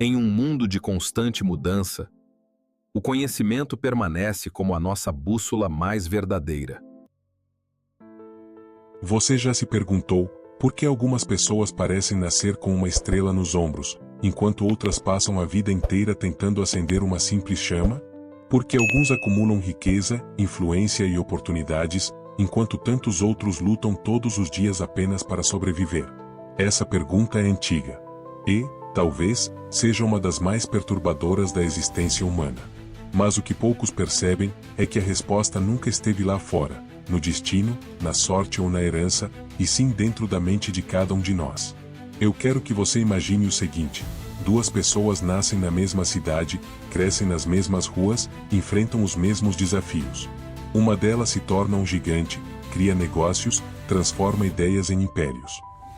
Em um mundo de constante mudança, o conhecimento permanece como a nossa bússola mais verdadeira. Você já se perguntou por que algumas pessoas parecem nascer com uma estrela nos ombros, enquanto outras passam a vida inteira tentando acender uma simples chama? Por que alguns acumulam riqueza, influência e oportunidades, enquanto tantos outros lutam todos os dias apenas para sobreviver? Essa pergunta é antiga. E, talvez, seja uma das mais perturbadoras da existência humana. Mas o que poucos percebem é que a resposta nunca esteve lá fora, no destino, na sorte ou na herança, e sim dentro da mente de cada um de nós. Eu quero que você imagine o seguinte: duas pessoas nascem na mesma cidade, crescem nas mesmas ruas, enfrentam os mesmos desafios. Uma delas se torna um gigante, cria negócios, transforma ideias em impérios.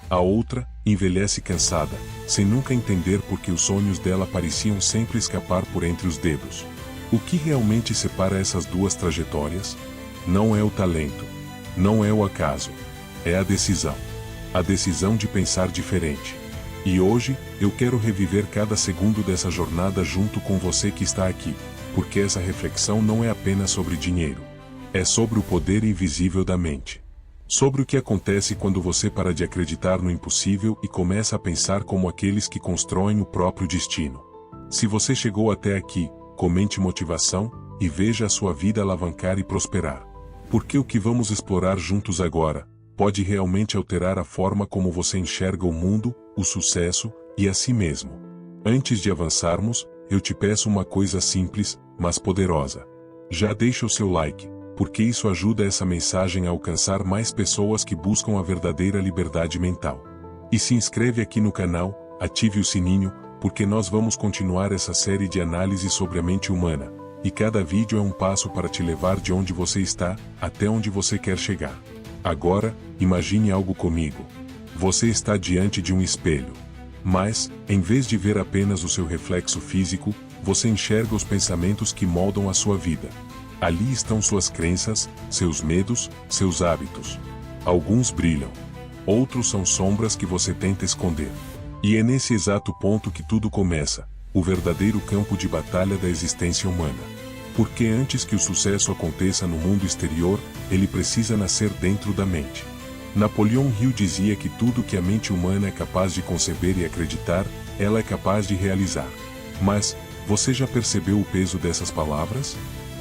A outra envelhece cansada, sem nunca entender por que os sonhos dela pareciam sempre escapar por entre os dedos. O que realmente separa essas duas trajetórias? Não é o talento, não é o acaso, é a decisão. A decisão de pensar diferente. E hoje, eu quero reviver cada segundo dessa jornada junto com você que está aqui, porque essa reflexão não é apenas sobre dinheiro. É sobre o poder invisível da mente. Sobre o que acontece quando você para de acreditar no impossível e começa a pensar como aqueles que constroem o próprio destino. Se você chegou até aqui, comente motivação e veja a sua vida alavancar e prosperar. Porque o que vamos explorar juntos agora pode realmente alterar a forma como você enxerga o mundo, o sucesso e a si mesmo. Antes de avançarmos, eu te peço uma coisa simples, mas poderosa. Já deixa o seu like, porque isso ajuda essa mensagem a alcançar mais pessoas que buscam a verdadeira liberdade mental. E se inscreve aqui no canal, ative o sininho, porque nós vamos continuar essa série de análises sobre a mente humana, e cada vídeo é um passo para te levar de onde você está, até onde você quer chegar. Agora, imagine algo comigo. Você está diante de um espelho. Mas, em vez de ver apenas o seu reflexo físico, você enxerga os pensamentos que moldam a sua vida. Ali estão suas crenças, seus medos, seus hábitos. Alguns brilham. Outros são sombras que você tenta esconder. E é nesse exato ponto que tudo começa, o verdadeiro campo de batalha da existência humana. Porque antes que o sucesso aconteça no mundo exterior, ele precisa nascer dentro da mente. Napoleão Hill dizia que tudo que a mente humana é capaz de conceber e acreditar, ela é capaz de realizar. Mas, você já percebeu o peso dessas palavras?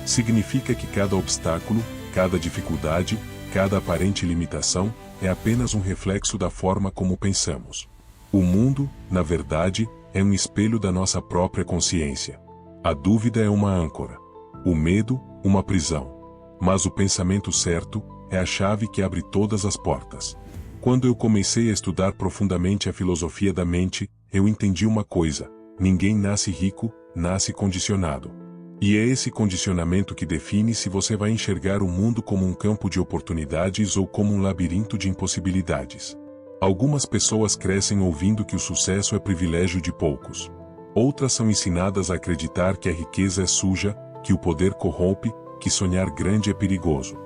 Significa que cada obstáculo, cada dificuldade, cada aparente limitação, é apenas um reflexo da forma como pensamos. O mundo, na verdade, é um espelho da nossa própria consciência. A dúvida é uma âncora. O medo, uma prisão. Mas o pensamento certo é a chave que abre todas as portas. Quando eu comecei a estudar profundamente a filosofia da mente, eu entendi uma coisa: ninguém nasce rico, nasce condicionado. E é esse condicionamento que define se você vai enxergar o mundo como um campo de oportunidades ou como um labirinto de impossibilidades. Algumas pessoas crescem ouvindo que o sucesso é privilégio de poucos. Outras são ensinadas a acreditar que a riqueza é suja, que o poder corrompe, que sonhar grande é perigoso.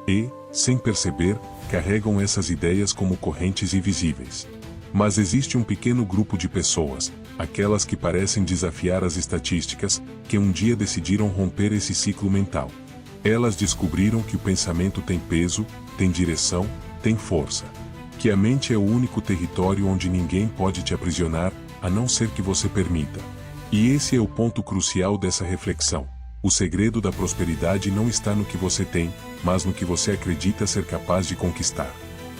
E, sem perceber, carregam essas ideias como correntes invisíveis. Mas existe um pequeno grupo de pessoas, aquelas que parecem desafiar as estatísticas, que um dia decidiram romper esse ciclo mental. Elas descobriram que o pensamento tem peso, tem direção, tem força. Que a mente é o único território onde ninguém pode te aprisionar, a não ser que você permita. E esse é o ponto crucial dessa reflexão. O segredo da prosperidade não está no que você tem, mas no que você acredita ser capaz de conquistar.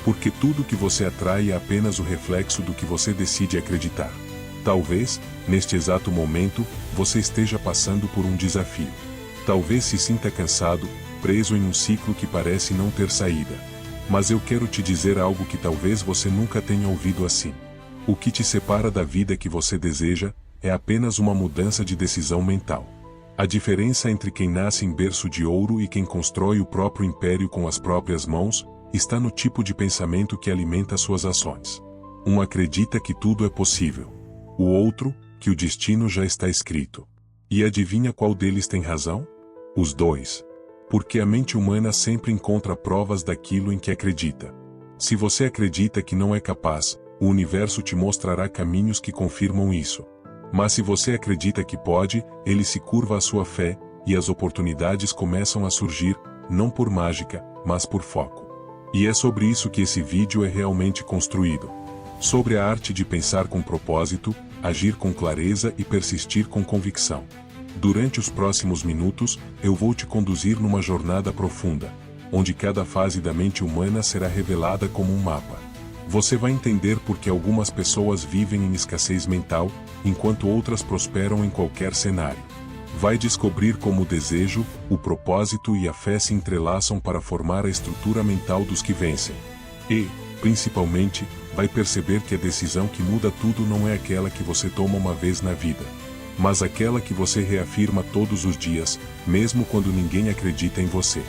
Porque tudo que você atrai é apenas o reflexo do que você decide acreditar. Talvez, neste exato momento, você esteja passando por um desafio. Talvez se sinta cansado, preso em um ciclo que parece não ter saída. Mas eu quero te dizer algo que talvez você nunca tenha ouvido assim. O que te separa da vida que você deseja é apenas uma mudança de decisão mental. A diferença entre quem nasce em berço de ouro e quem constrói o próprio império com as próprias mãos está no tipo de pensamento que alimenta suas ações. Um acredita que tudo é possível. O outro, que o destino já está escrito. E adivinha qual deles tem razão? Os dois. Porque a mente humana sempre encontra provas daquilo em que acredita. Se você acredita que não é capaz, o universo te mostrará caminhos que confirmam isso. Mas se você acredita que pode, ele se curva à sua fé, e as oportunidades começam a surgir, não por mágica, mas por foco. E é sobre isso que esse vídeo é realmente construído. Sobre a arte de pensar com propósito, agir com clareza e persistir com convicção. Durante os próximos minutos, eu vou te conduzir numa jornada profunda, onde cada fase da mente humana será revelada como um mapa. Você vai entender por que algumas pessoas vivem em escassez mental, enquanto outras prosperam em qualquer cenário. Vai descobrir como o desejo, o propósito e a fé se entrelaçam para formar a estrutura mental dos que vencem. E, principalmente, vai perceber que a decisão que muda tudo não é aquela que você toma uma vez na vida, mas aquela que você reafirma todos os dias, mesmo quando ninguém acredita em você.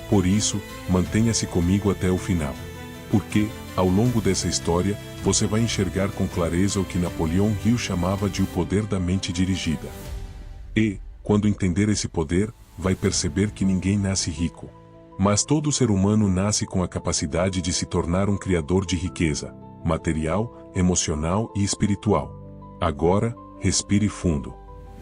Por isso, mantenha-se comigo até o final. Porque, ao longo dessa história, você vai enxergar com clareza o que Napoleão Hill chamava de o poder da mente dirigida. E, quando entender esse poder, vai perceber que ninguém nasce rico. Mas todo ser humano nasce com a capacidade de se tornar um criador de riqueza, material, emocional e espiritual. Agora, respire fundo.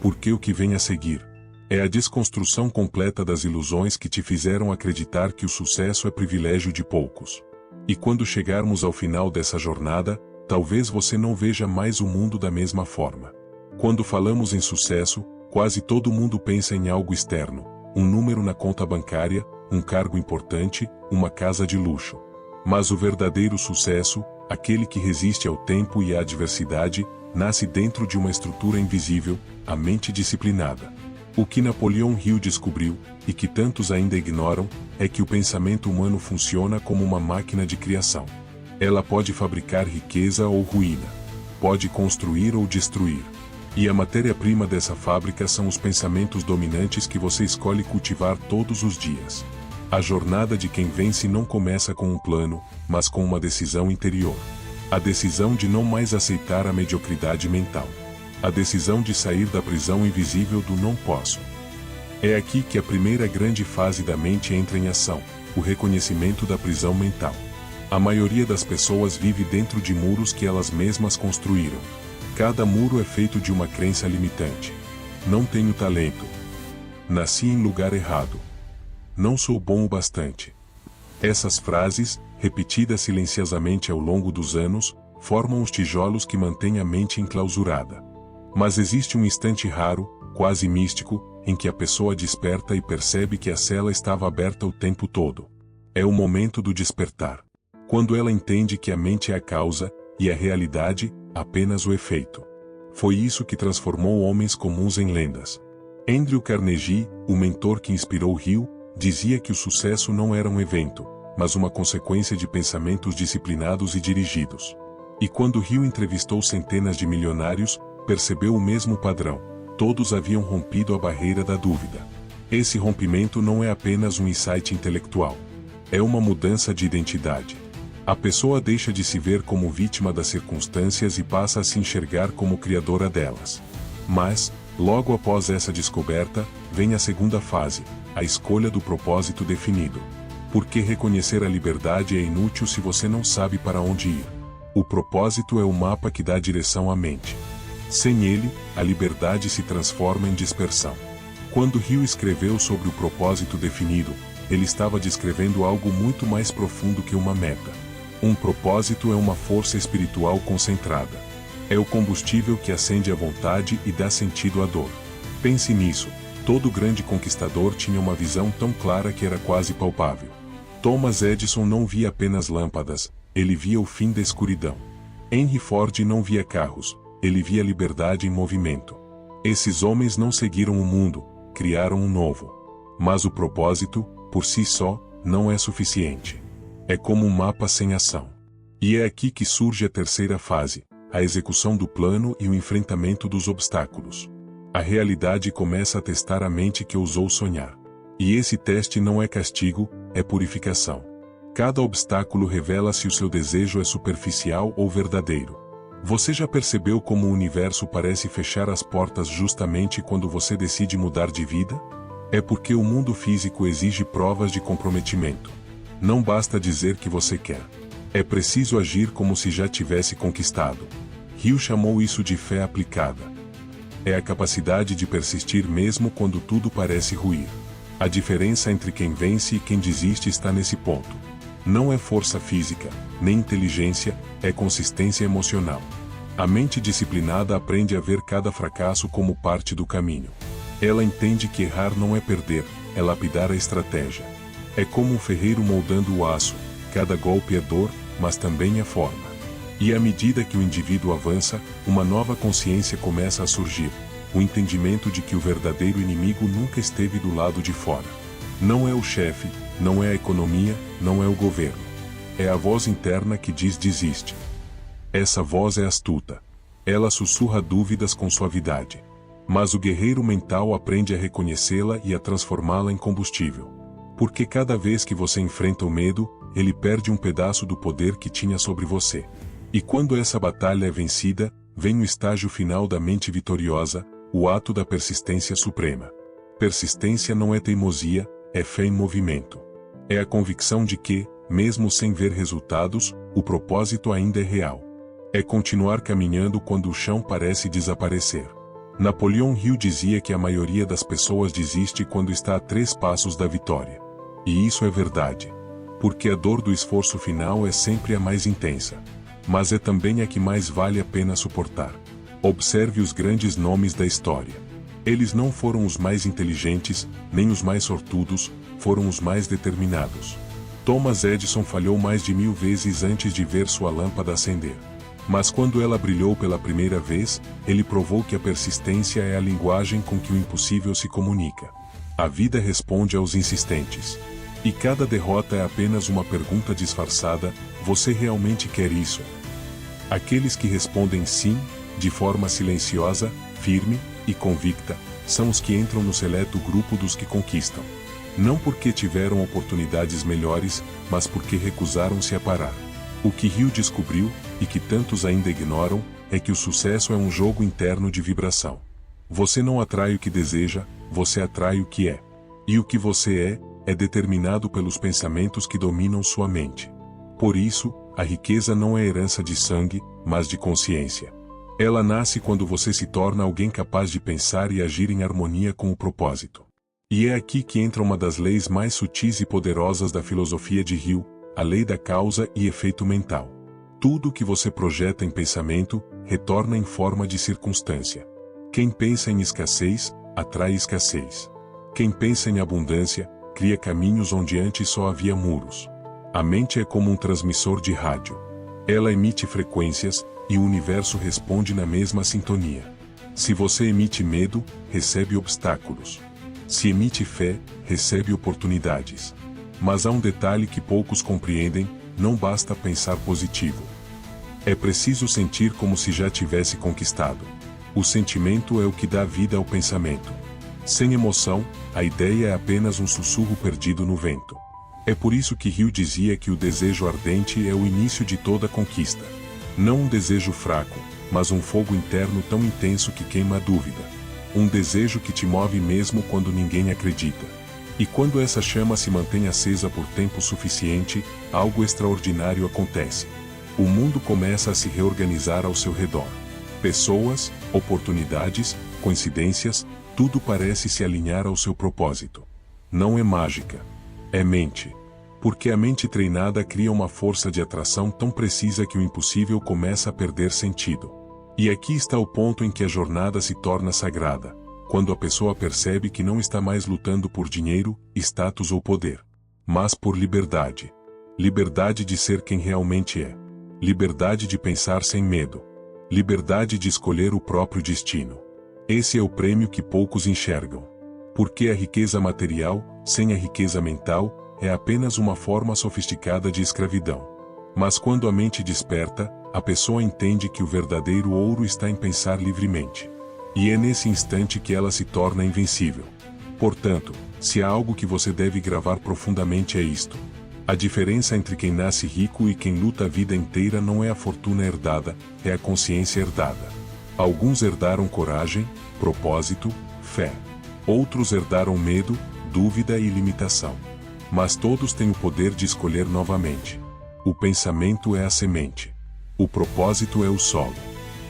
Porque o que vem a seguir é a desconstrução completa das ilusões que te fizeram acreditar que o sucesso é privilégio de poucos. E quando chegarmos ao final dessa jornada, talvez você não veja mais o mundo da mesma forma. Quando falamos em sucesso, quase todo mundo pensa em algo externo, um número na conta bancária, um cargo importante, uma casa de luxo. Mas o verdadeiro sucesso, aquele que resiste ao tempo e à adversidade, nasce dentro de uma estrutura invisível, a mente disciplinada. O que Napoleão Hill descobriu, e que tantos ainda ignoram, é que o pensamento humano funciona como uma máquina de criação. Ela pode fabricar riqueza ou ruína, pode construir ou destruir. E a matéria-prima dessa fábrica são os pensamentos dominantes que você escolhe cultivar todos os dias. A jornada de quem vence não começa com um plano, mas com uma decisão interior. A decisão de não mais aceitar a mediocridade mental. A decisão de sair da prisão invisível do não posso. É aqui que a primeira grande fase da mente entra em ação, o reconhecimento da prisão mental. A maioria das pessoas vive dentro de muros que elas mesmas construíram. Cada muro é feito de uma crença limitante. Não tenho talento. Nasci em lugar errado. Não sou bom o bastante. Essas frases, repetidas silenciosamente ao longo dos anos, formam os tijolos que mantêm a mente enclausurada. Mas existe um instante raro, quase místico, em que a pessoa desperta e percebe que a cela estava aberta o tempo todo. É o momento do despertar. Quando ela entende que a mente é a causa, e a realidade, apenas o efeito. Foi isso que transformou homens comuns em lendas. Andrew Carnegie, o mentor que inspirou Hill, dizia que o sucesso não era um evento, mas uma consequência de pensamentos disciplinados e dirigidos. E quando Hill entrevistou centenas de milionários, percebeu o mesmo padrão. Todos haviam rompido a barreira da dúvida. Esse rompimento não é apenas um insight intelectual. É uma mudança de identidade. A pessoa deixa de se ver como vítima das circunstâncias e passa a se enxergar como criadora delas. Mas, logo após essa descoberta, vem a segunda fase, a escolha do propósito definido. Porque reconhecer a liberdade é inútil se você não sabe para onde ir. O propósito é o mapa que dá direção à mente. Sem ele, a liberdade se transforma em dispersão. Quando Hill escreveu sobre o propósito definido, ele estava descrevendo algo muito mais profundo que uma meta. Um propósito é uma força espiritual concentrada. É o combustível que acende a vontade e dá sentido à dor. Pense nisso, todo grande conquistador tinha uma visão tão clara que era quase palpável. Thomas Edison não via apenas lâmpadas, ele via o fim da escuridão. Henry Ford não via carros, ele via liberdade em movimento. Esses homens não seguiram o mundo, criaram um novo. Mas o propósito, por si só, não é suficiente. É como um mapa sem ação. E é aqui que surge a terceira fase, a execução do plano e o enfrentamento dos obstáculos. A realidade começa a testar a mente que ousou sonhar. E esse teste não é castigo, é purificação. Cada obstáculo revela se o seu desejo é superficial ou verdadeiro. Você já percebeu como o universo parece fechar as portas justamente quando você decide mudar de vida? É porque o mundo físico exige provas de comprometimento. Não basta dizer que você quer. É preciso agir como se já tivesse conquistado. Hill chamou isso de fé aplicada. é a capacidade de persistir mesmo quando tudo parece ruir. A diferença entre quem vence e quem desiste está nesse ponto. Não é força física, nem inteligência, é consistência emocional. A mente disciplinada aprende a ver cada fracasso como parte do caminho. Ela entende que errar não é perder, é lapidar a estratégia. É como um ferreiro moldando o aço, cada golpe é dor, mas também é forma. E à medida que o indivíduo avança, uma nova consciência começa a surgir, o entendimento de que o verdadeiro inimigo nunca esteve do lado de fora. Não é o chefe, não é a economia, não é o governo. É a voz interna que diz desiste. Essa voz é astuta. Ela sussurra dúvidas com suavidade. Mas o guerreiro mental aprende a reconhecê-la e a transformá-la em combustível. Porque cada vez que você enfrenta o medo, ele perde um pedaço do poder que tinha sobre você. E quando essa batalha é vencida, vem o estágio final da mente vitoriosa, o ato da persistência suprema. Persistência não é teimosia, é fé em movimento. É a convicção de que, mesmo sem ver resultados, o propósito ainda é real. É continuar caminhando quando o chão parece desaparecer. Napoleão Hill dizia que a maioria das pessoas desiste quando está a 3 passos da vitória. E isso é verdade. Porque a dor do esforço final é sempre a mais intensa. Mas é também a que mais vale a pena suportar. Observe os grandes nomes da história. Eles não foram os mais inteligentes, nem os mais sortudos, foram os mais determinados. Thomas Edison falhou mais de 1000 vezes antes de ver sua lâmpada acender. Mas quando ela brilhou pela primeira vez, ele provou que a persistência é a linguagem com que o impossível se comunica. A vida responde aos insistentes. E cada derrota é apenas uma pergunta disfarçada: você realmente quer isso? Aqueles que respondem sim, de forma silenciosa, firme e convicta, são os que entram no seleto grupo dos que conquistam. Não porque tiveram oportunidades melhores, mas porque recusaram-se a parar. O que Hill descobriu, e que tantos ainda ignoram, é que o sucesso é um jogo interno de vibração. Você não atrai o que deseja, você atrai o que é. E o que você é determinado pelos pensamentos que dominam sua mente. Por isso, a riqueza não é herança de sangue, mas de consciência. Ela nasce quando você se torna alguém capaz de pensar e agir em harmonia com o propósito. E é aqui que entra uma das leis mais sutis e poderosas da filosofia de Hill, a lei da causa e efeito mental. Tudo o que você projeta em pensamento, retorna em forma de circunstância. Quem pensa em escassez, atrai escassez. Quem pensa em abundância, cria caminhos onde antes só havia muros. A mente é como um transmissor de rádio. Ela emite frequências, e o universo responde na mesma sintonia. Se você emite medo, recebe obstáculos. Se emite fé, recebe oportunidades. Mas há um detalhe que poucos compreendem: não basta pensar positivo. É preciso sentir como se já tivesse conquistado. O sentimento é o que dá vida ao pensamento. Sem emoção, a ideia é apenas um sussurro perdido no vento. É por isso que Hill dizia que o desejo ardente é o início de toda conquista. Não um desejo fraco, mas um fogo interno tão intenso que queima a dúvida. Um desejo que te move mesmo quando ninguém acredita. E quando essa chama se mantém acesa por tempo suficiente, algo extraordinário acontece. O mundo começa a se reorganizar ao seu redor. Pessoas, oportunidades, coincidências, tudo parece se alinhar ao seu propósito. Não é mágica. É mente. Porque a mente treinada cria uma força de atração tão precisa que o impossível começa a perder sentido. E aqui está o ponto em que a jornada se torna sagrada, quando a pessoa percebe que não está mais lutando por dinheiro, status ou poder, mas por liberdade. Liberdade de ser quem realmente é. Liberdade de pensar sem medo. Liberdade de escolher o próprio destino. Esse é o prêmio que poucos enxergam. Porque a riqueza material, sem a riqueza mental, é apenas uma forma sofisticada de escravidão. Mas quando a mente desperta, a pessoa entende que o verdadeiro ouro está em pensar livremente. E é nesse instante que ela se torna invencível. Portanto, se há algo que você deve gravar profundamente é isto: a diferença entre quem nasce rico e quem luta a vida inteira não é a fortuna herdada, é a consciência herdada. Alguns herdaram coragem, propósito, fé. Outros herdaram medo, dúvida e limitação. Mas todos têm o poder de escolher novamente. O pensamento é a semente. O propósito é o solo.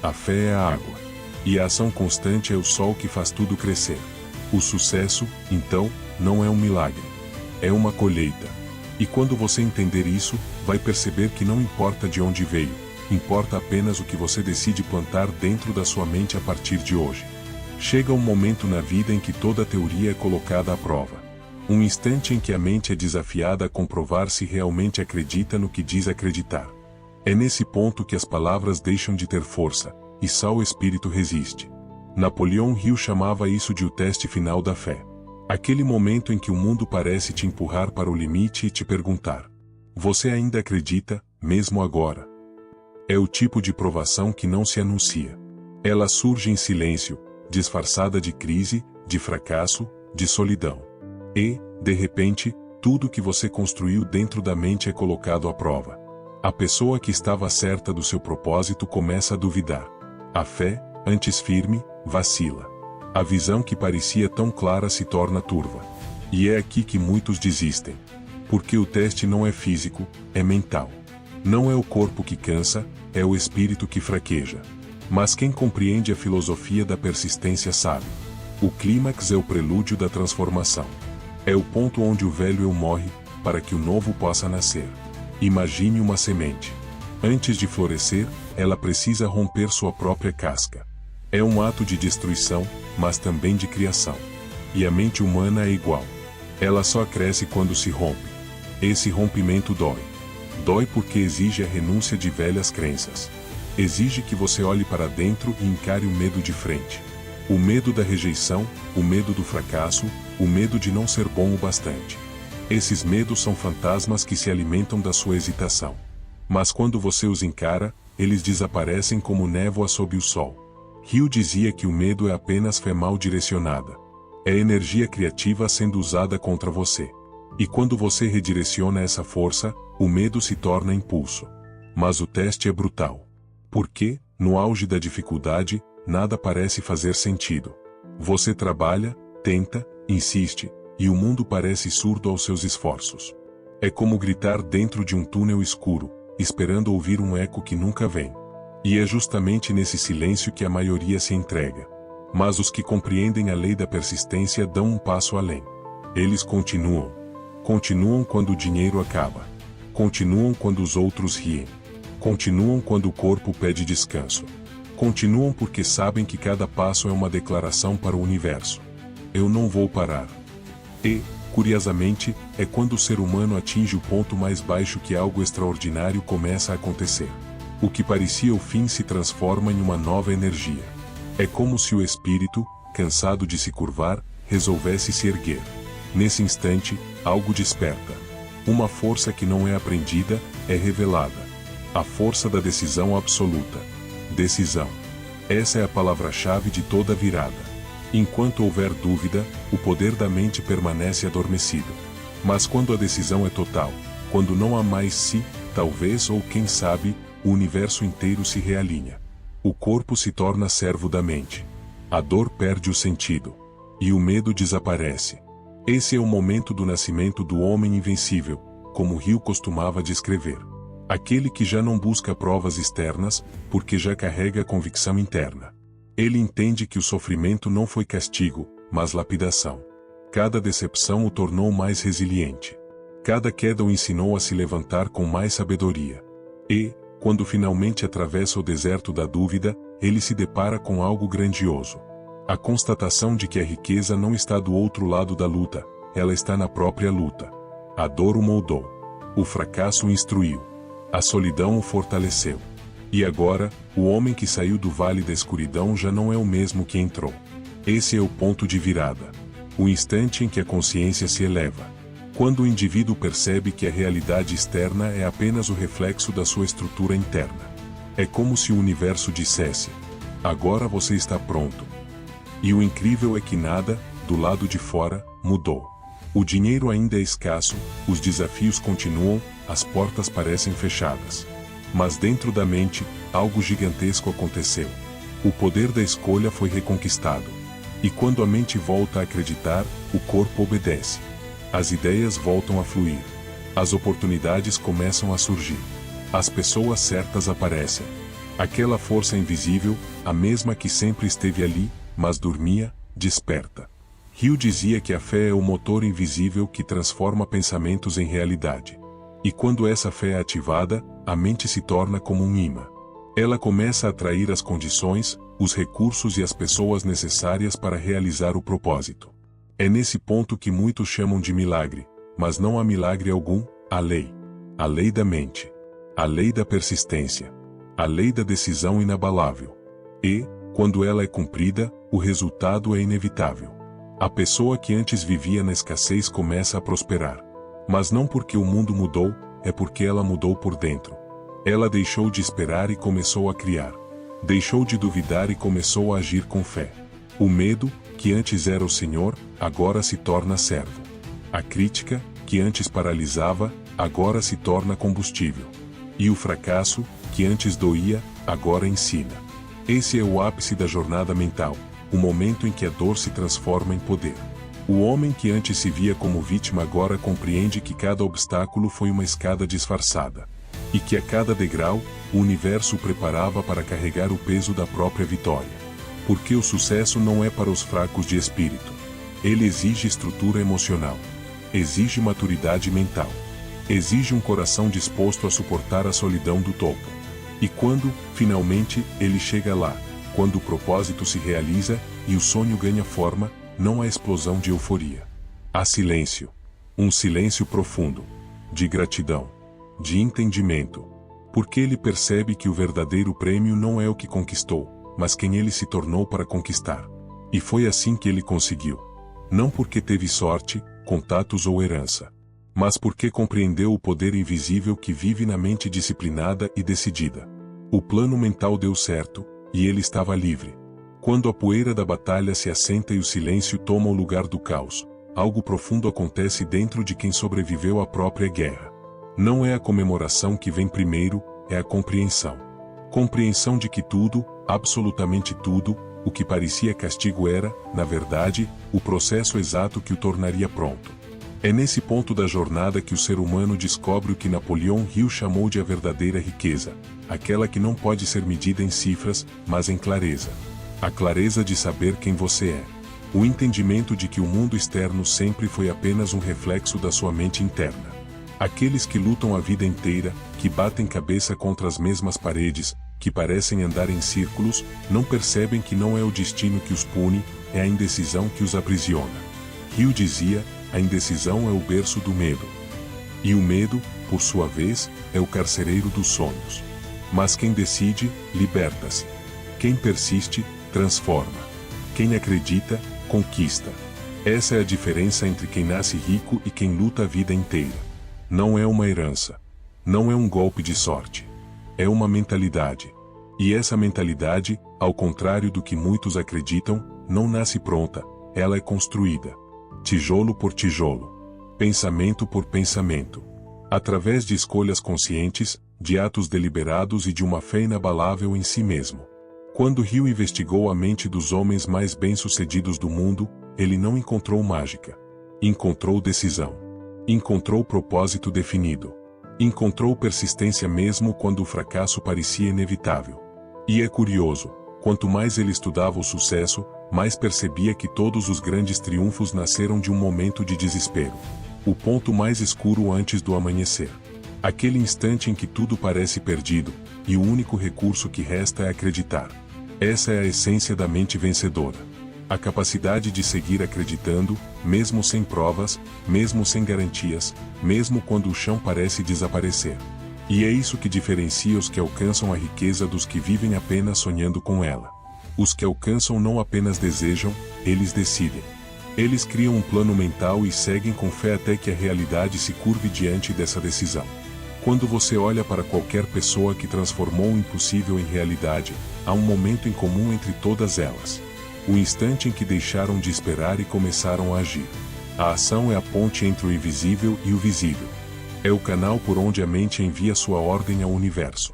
A fé é a água. E a ação constante é o sol que faz tudo crescer. O sucesso, então, não é um milagre. É uma colheita. E quando você entender isso, vai perceber que não importa de onde veio, importa apenas o que você decide plantar dentro da sua mente a partir de hoje. Chega um momento na vida em que toda a teoria é colocada à prova. Um instante em que a mente é desafiada a comprovar se realmente acredita no que diz acreditar. É nesse ponto que as palavras deixam de ter força, e só o espírito resiste. Napoleão Hill chamava isso de o teste final da fé. Aquele momento em que o mundo parece te empurrar para o limite e te perguntar: você ainda acredita, mesmo agora? É o tipo de provação que não se anuncia. Ela surge em silêncio, disfarçada de crise, de fracasso, de solidão. E, de repente, tudo que você construiu dentro da mente é colocado à prova. A pessoa que estava certa do seu propósito começa a duvidar. A fé, antes firme, vacila. A visão que parecia tão clara se torna turva. E é aqui que muitos desistem. Porque o teste não é físico, é mental. Não é o corpo que cansa, é o espírito que fraqueja. Mas quem compreende a filosofia da persistência sabe. O clímax é o prelúdio da transformação. É o ponto onde o velho eu morre, para que o novo possa nascer. Imagine uma semente. Antes de florescer, ela precisa romper sua própria casca. É um ato de destruição, mas também de criação. E a mente humana é igual. Ela só cresce quando se rompe. Esse rompimento dói. Dói porque exige a renúncia de velhas crenças. Exige que você olhe para dentro e encare o medo de frente. O medo da rejeição, o medo do fracasso, o medo de não ser bom o bastante. Esses medos são fantasmas que se alimentam da sua hesitação. Mas quando você os encara, eles desaparecem como névoa sob o sol. Hill dizia que o medo é apenas fé mal direcionada. É energia criativa sendo usada contra você. E quando você redireciona essa força, o medo se torna impulso. Mas o teste é brutal. Porque, no auge da dificuldade, nada parece fazer sentido. Você trabalha, tenta, insiste, e o mundo parece surdo aos seus esforços. É como gritar dentro de um túnel escuro, esperando ouvir um eco que nunca vem. E é justamente nesse silêncio que a maioria se entrega. Mas os que compreendem a lei da persistência dão um passo além. Eles continuam. Continuam quando o dinheiro acaba. Continuam quando os outros riem. Continuam quando o corpo pede descanso. Continuam porque sabem que cada passo é uma declaração para o universo. Eu não vou parar. E, curiosamente, é quando o ser humano atinge o ponto mais baixo que algo extraordinário começa a acontecer. O que parecia o fim se transforma em uma nova energia. É como se o espírito, cansado de se curvar, resolvesse se erguer. Nesse instante, algo desperta. Uma força que não é aprendida, é revelada. A força da decisão absoluta. Decisão. Essa é a palavra-chave de toda virada. Enquanto houver dúvida, o poder da mente permanece adormecido. Mas quando a decisão é total, quando não há mais se, talvez ou quem sabe, o universo inteiro se realinha. O corpo se torna servo da mente. A dor perde o sentido. E o medo desaparece. Esse é o momento do nascimento do homem invencível, como Hill costumava descrever. Aquele que já não busca provas externas, porque já carrega a convicção interna. Ele entende que o sofrimento não foi castigo, mas lapidação. Cada decepção o tornou mais resiliente. Cada queda o ensinou a se levantar com mais sabedoria. E, quando finalmente atravessa o deserto da dúvida, ele se depara com algo grandioso. A constatação de que a riqueza não está do outro lado da luta, ela está na própria luta. A dor o moldou. O fracasso o instruiu. A solidão o fortaleceu. E agora, o homem que saiu do vale da escuridão já não é o mesmo que entrou. Esse é o ponto de virada. O instante em que a consciência se eleva. Quando o indivíduo percebe que a realidade externa é apenas o reflexo da sua estrutura interna. É como se o universo dissesse: agora você está pronto. E o incrível é que nada, do lado de fora, mudou. O dinheiro ainda é escasso, os desafios continuam, as portas parecem fechadas. Mas dentro da mente, algo gigantesco aconteceu. O poder da escolha foi reconquistado. E quando a mente volta a acreditar, o corpo obedece. As ideias voltam a fluir. As oportunidades começam a surgir. As pessoas certas aparecem. Aquela força invisível, a mesma que sempre esteve ali, mas dormia, desperta. Hill dizia que a fé é o motor invisível que transforma pensamentos em realidade. E quando essa fé é ativada, a mente se torna como um imã. Ela começa a atrair as condições, os recursos e as pessoas necessárias para realizar o propósito. É nesse ponto que muitos chamam de milagre, mas não há milagre algum, a lei da mente, a lei da persistência, a lei da decisão inabalável. E, quando ela é cumprida, o resultado é inevitável. A pessoa que antes vivia na escassez começa a prosperar. Mas não porque o mundo mudou, é porque ela mudou por dentro. Ela deixou de esperar e começou a criar. Deixou de duvidar e começou a agir com fé. O medo, que antes era o senhor, agora se torna servo. A crítica, que antes paralisava, agora se torna combustível. E o fracasso, que antes doía, agora ensina. Esse é o ápice da jornada mental, o momento em que a dor se transforma em poder. O homem que antes se via como vítima agora compreende que cada obstáculo foi uma escada disfarçada. E que a cada degrau, o universo o preparava para carregar o peso da própria vitória. Porque o sucesso não é para os fracos de espírito. Ele exige estrutura emocional. Exige maturidade mental. Exige um coração disposto a suportar a solidão do topo. E quando, finalmente, ele chega lá, quando o propósito se realiza e o sonho ganha forma, não há explosão de euforia. Há silêncio. Um silêncio profundo. De gratidão. De entendimento. Porque ele percebe que o verdadeiro prêmio não é o que conquistou, mas quem ele se tornou para conquistar. E foi assim que ele conseguiu. Não porque teve sorte, contatos ou herança. Mas porque compreendeu o poder invisível que vive na mente disciplinada e decidida. O plano mental deu certo, e ele estava livre. Quando a poeira da batalha se assenta e o silêncio toma o lugar do caos, algo profundo acontece dentro de quem sobreviveu à própria guerra. Não é a comemoração que vem primeiro, é a compreensão. Compreensão de que tudo, absolutamente tudo, o que parecia castigo era, na verdade, o processo exato que o tornaria pronto. É nesse ponto da jornada que o ser humano descobre o que Napoleão Hill chamou de a verdadeira riqueza, aquela que não pode ser medida em cifras, mas em clareza. A clareza de saber quem você é. O entendimento de que o mundo externo sempre foi apenas um reflexo da sua mente interna. Aqueles que lutam a vida inteira, que batem cabeça contra as mesmas paredes, que parecem andar em círculos, não percebem que não é o destino que os pune, é a indecisão que os aprisiona. Hill dizia, a indecisão é o berço do medo. E o medo, por sua vez, é o carcereiro dos sonhos. Mas quem decide, liberta-se. Quem persiste, transforma. Quem acredita, conquista. Essa é a diferença entre quem nasce rico e quem luta a vida inteira. Não é uma herança. Não é um golpe de sorte. É uma mentalidade. E essa mentalidade, ao contrário do que muitos acreditam, não nasce pronta, ela é construída. Tijolo por tijolo. Pensamento por pensamento. Através de escolhas conscientes, de atos deliberados e de uma fé inabalável em si mesmo. Quando Hill investigou a mente dos homens mais bem-sucedidos do mundo, ele não encontrou mágica. Encontrou decisão. Encontrou propósito definido. Encontrou persistência mesmo quando o fracasso parecia inevitável. E é curioso, quanto mais ele estudava o sucesso, mais percebia que todos os grandes triunfos nasceram de um momento de desespero. O ponto mais escuro antes do amanhecer. Aquele instante em que tudo parece perdido, e o único recurso que resta é acreditar. Essa é a essência da mente vencedora. A capacidade de seguir acreditando, mesmo sem provas, mesmo sem garantias, mesmo quando o chão parece desaparecer. E é isso que diferencia os que alcançam a riqueza dos que vivem apenas sonhando com ela. Os que alcançam não apenas desejam, eles decidem. Eles criam um plano mental e seguem com fé até que a realidade se curve diante dessa decisão. Quando você olha para qualquer pessoa que transformou o impossível em realidade, há um momento em comum entre todas elas. O instante em que deixaram de esperar e começaram a agir. A ação é a ponte entre o invisível e o visível. É o canal por onde a mente envia sua ordem ao universo.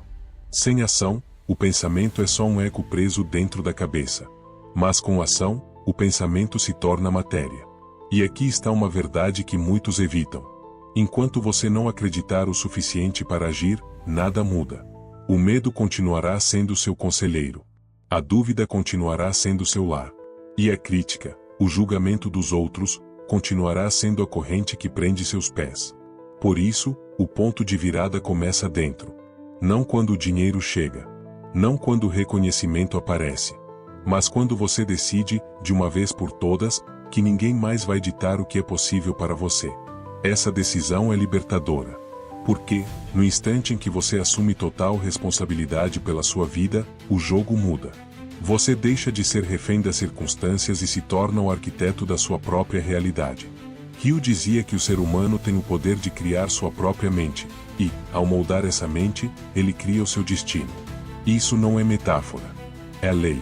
Sem ação, o pensamento é só um eco preso dentro da cabeça. Mas com ação, o pensamento se torna matéria. E aqui está uma verdade que muitos evitam. Enquanto você não acreditar o suficiente para agir, nada muda. O medo continuará sendo seu conselheiro. A dúvida continuará sendo seu lar. E a crítica, o julgamento dos outros, continuará sendo a corrente que prende seus pés. Por isso, o ponto de virada começa dentro. Não quando o dinheiro chega. Não quando o reconhecimento aparece. Mas quando você decide, de uma vez por todas, que ninguém mais vai ditar o que é possível para você. Essa decisão é libertadora. Porque, no instante em que você assume total responsabilidade pela sua vida, o jogo muda. Você deixa de ser refém das circunstâncias e se torna o arquiteto da sua própria realidade. Hill dizia que o ser humano tem o poder de criar sua própria mente, e, ao moldar essa mente, ele cria o seu destino. Isso não é metáfora. É lei.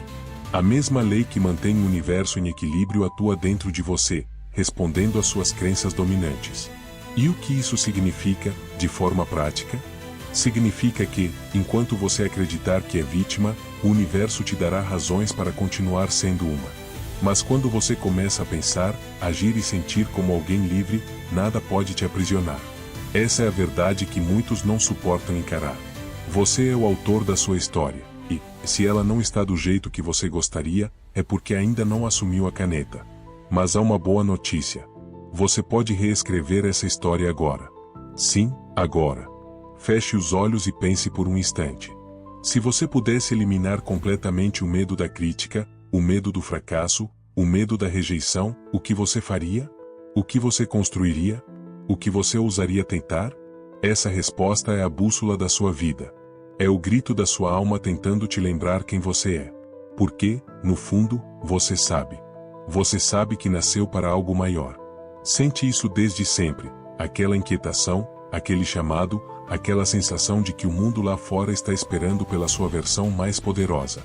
A mesma lei que mantém o universo em equilíbrio atua dentro de você, respondendo às suas crenças dominantes. E o que isso significa, de forma prática? Significa que, enquanto você acreditar que é vítima, o universo te dará razões para continuar sendo uma. Mas quando você começa a pensar, agir e sentir como alguém livre, nada pode te aprisionar. Essa é a verdade que muitos não suportam encarar. Você é o autor da sua história, e, se ela não está do jeito que você gostaria, é porque ainda não assumiu a caneta. Mas há uma boa notícia. Você pode reescrever essa história agora. Sim, agora. Feche os olhos e pense por um instante. Se você pudesse eliminar completamente o medo da crítica, o medo do fracasso, o medo da rejeição, o que você faria? O que você construiria? O que você ousaria tentar? Essa resposta é a bússola da sua vida. É o grito da sua alma tentando te lembrar quem você é. Porque, no fundo, você sabe. Você sabe que nasceu para algo maior. Sente isso desde sempre, aquela inquietação, aquele chamado, aquela sensação de que o mundo lá fora está esperando pela sua versão mais poderosa.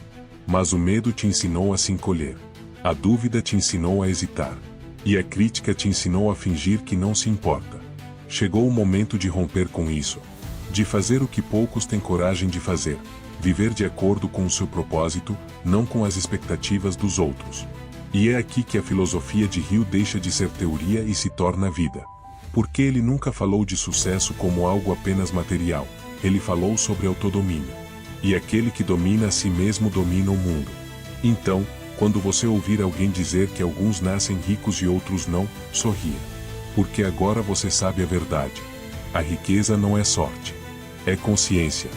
Mas o medo te ensinou a se encolher. A dúvida te ensinou a hesitar. E a crítica te ensinou a fingir que não se importa. Chegou o momento de romper com isso. De fazer o que poucos têm coragem de fazer. Viver de acordo com o seu propósito, não com as expectativas dos outros. E é aqui que a filosofia de Hill deixa de ser teoria e se torna vida. Porque ele nunca falou de sucesso como algo apenas material, ele falou sobre autodomínio. E aquele que domina a si mesmo domina o mundo. Então, quando você ouvir alguém dizer que alguns nascem ricos e outros não, sorria. Porque agora você sabe a verdade. A riqueza não é sorte. É consciência.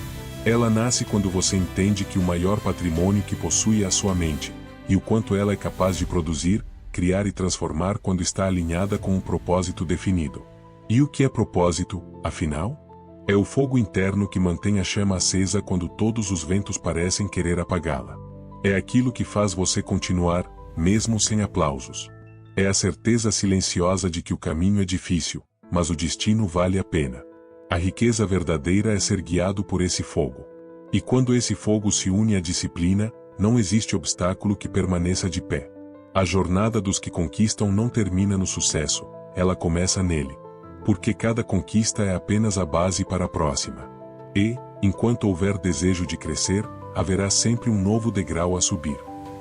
Ela nasce quando você entende que o maior patrimônio que possui é a sua mente, e o quanto ela é capaz de produzir, criar e transformar quando está alinhada com um propósito definido. E o que é propósito, afinal? É o fogo interno que mantém a chama acesa quando todos os ventos parecem querer apagá-la. É aquilo que faz você continuar, mesmo sem aplausos. É a certeza silenciosa de que o caminho é difícil, mas o destino vale a pena. A riqueza verdadeira é ser guiado por esse fogo. E quando esse fogo se une à disciplina, não existe obstáculo que permaneça de pé. A jornada dos que conquistam não termina no sucesso, ela começa nele. Porque cada conquista é apenas a base para a próxima. E, enquanto houver desejo de crescer, haverá sempre um novo degrau a subir.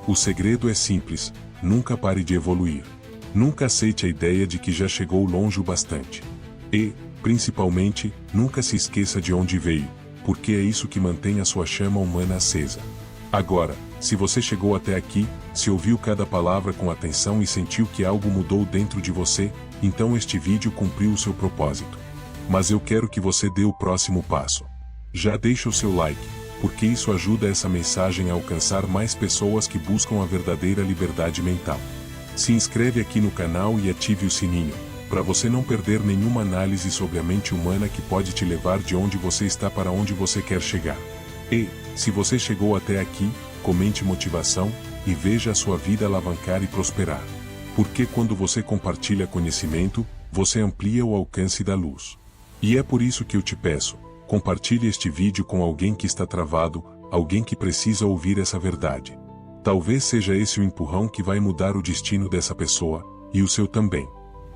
O segredo é simples: nunca pare de evoluir. Nunca aceite a ideia de que já chegou longe o bastante. E, principalmente, nunca se esqueça de onde veio, porque é isso que mantém a sua chama humana acesa. Agora, se você chegou até aqui, se ouviu cada palavra com atenção e sentiu que algo mudou dentro de você, então este vídeo cumpriu o seu propósito. Mas eu quero que você dê o próximo passo. Já deixa o seu like, porque isso ajuda essa mensagem a alcançar mais pessoas que buscam a verdadeira liberdade mental. Se inscreve aqui no canal e ative o sininho, para você não perder nenhuma análise sobre a mente humana que pode te levar de onde você está para onde você quer chegar. E, se você chegou até aqui, comente motivação, e veja a sua vida alavancar e prosperar. Porque quando você compartilha conhecimento, você amplia o alcance da luz. E é por isso que eu te peço, compartilhe este vídeo com alguém que está travado, alguém que precisa ouvir essa verdade. Talvez seja esse o empurrão que vai mudar o destino dessa pessoa, e o seu também.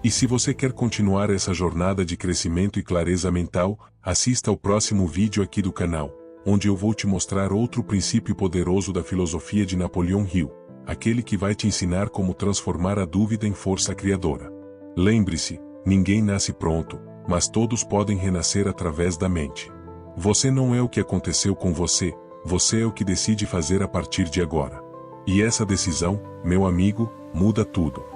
E se você quer continuar essa jornada de crescimento e clareza mental, assista ao próximo vídeo aqui do canal, onde eu vou te mostrar outro princípio poderoso da filosofia de Napoleão Hill, aquele que vai te ensinar como transformar a dúvida em força criadora. Lembre-se, ninguém nasce pronto, mas todos podem renascer através da mente. Você não é o que aconteceu com você, você é o que decide fazer a partir de agora. E essa decisão, meu amigo, muda tudo.